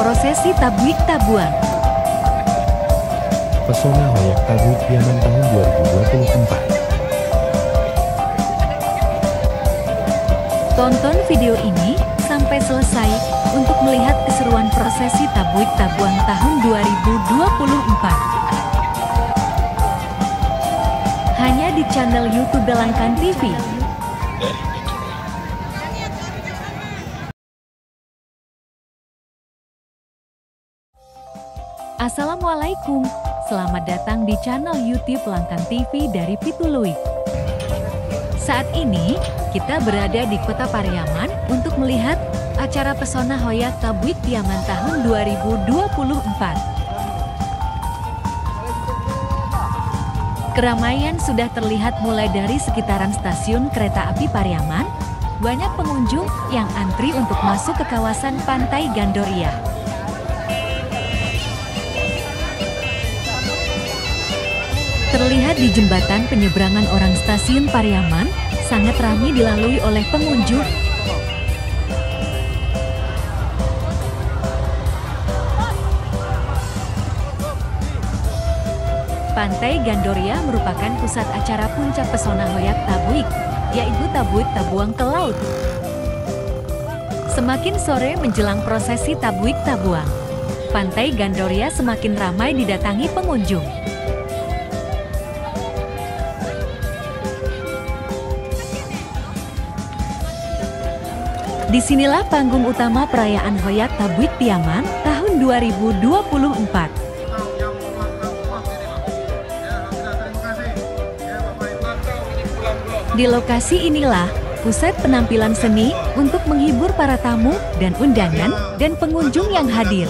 prosesi Tabuik Tabuang. Pesona Hoyak Tabuik Piaman tahun 2024. Tonton video ini sampai selesai untuk melihat keseruan prosesi Tabuik Tabuang tahun 2024. Hanya di channel YouTube Belangkan TV. Assalamualaikum, selamat datang di channel YouTube Langkan TV dari Pituluik. Saat ini, kita berada di Kota Pariaman untuk melihat acara Pesona Hoyak Tabuik Piaman tahun 2024. Keramaian sudah terlihat mulai dari sekitaran stasiun kereta api Pariaman. Banyak pengunjung yang antri untuk masuk ke kawasan Pantai Gandoria. Terlihat di jembatan penyeberangan orang stasiun Pariaman, sangat ramai dilalui oleh pengunjung. Pantai Gandoria merupakan pusat acara puncak Pesona Hoyak Tabuik, yaitu Tabuik Tabuang ke laut. Semakin sore menjelang prosesi Tabuik Tabuang, Pantai Gandoria semakin ramai didatangi pengunjung. Disinilah panggung utama perayaan Hoyak Tabuik Piaman tahun 2024. Di lokasi inilah pusat penampilan seni untuk menghibur para tamu dan undangan dan pengunjung yang hadir.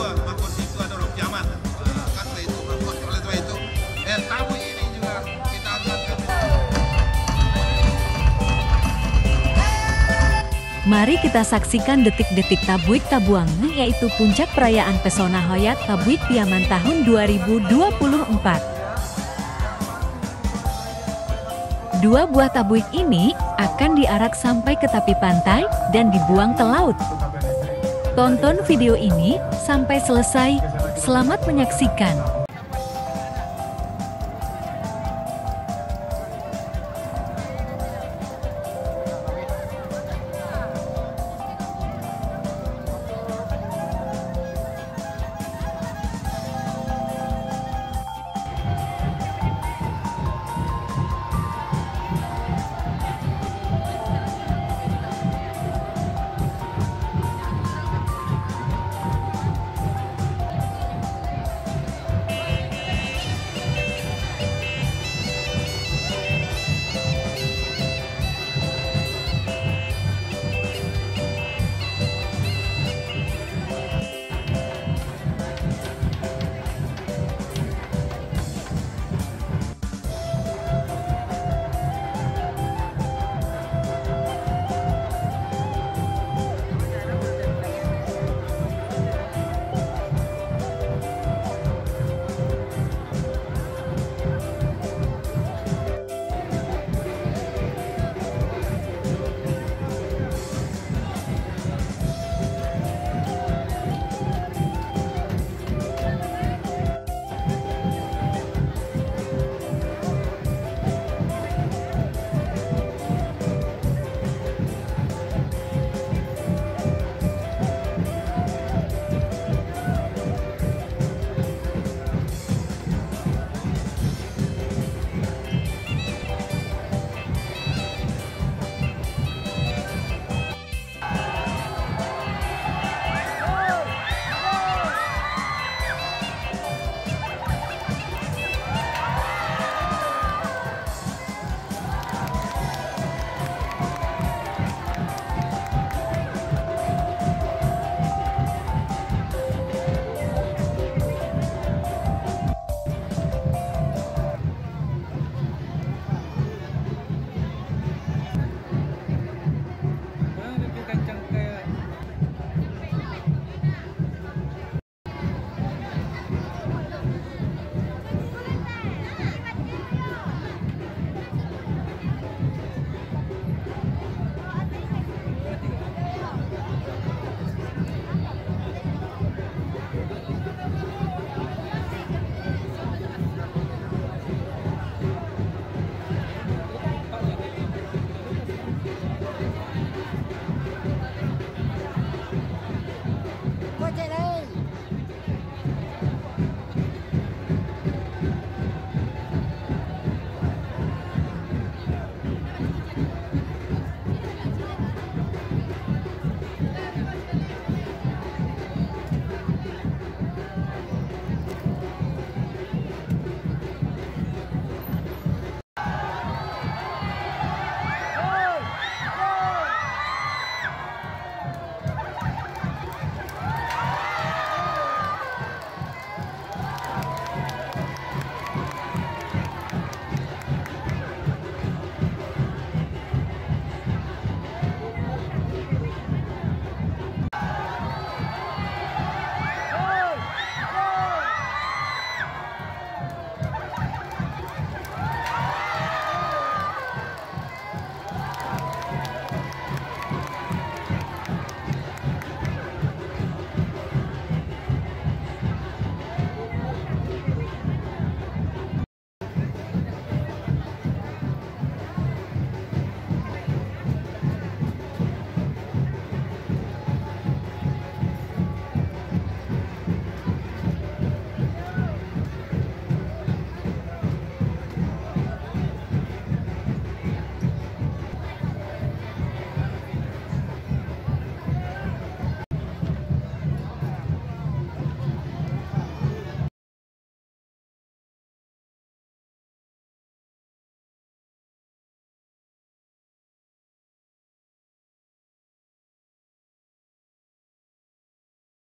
Mari kita saksikan detik-detik Tabuik Tabuang, yaitu puncak perayaan Pesona Hoyak Tabuik Piaman tahun 2024. Dua buah tabuik ini akan diarak sampai ke tepi pantai dan dibuang ke laut. Tonton video ini sampai selesai. Selamat menyaksikan.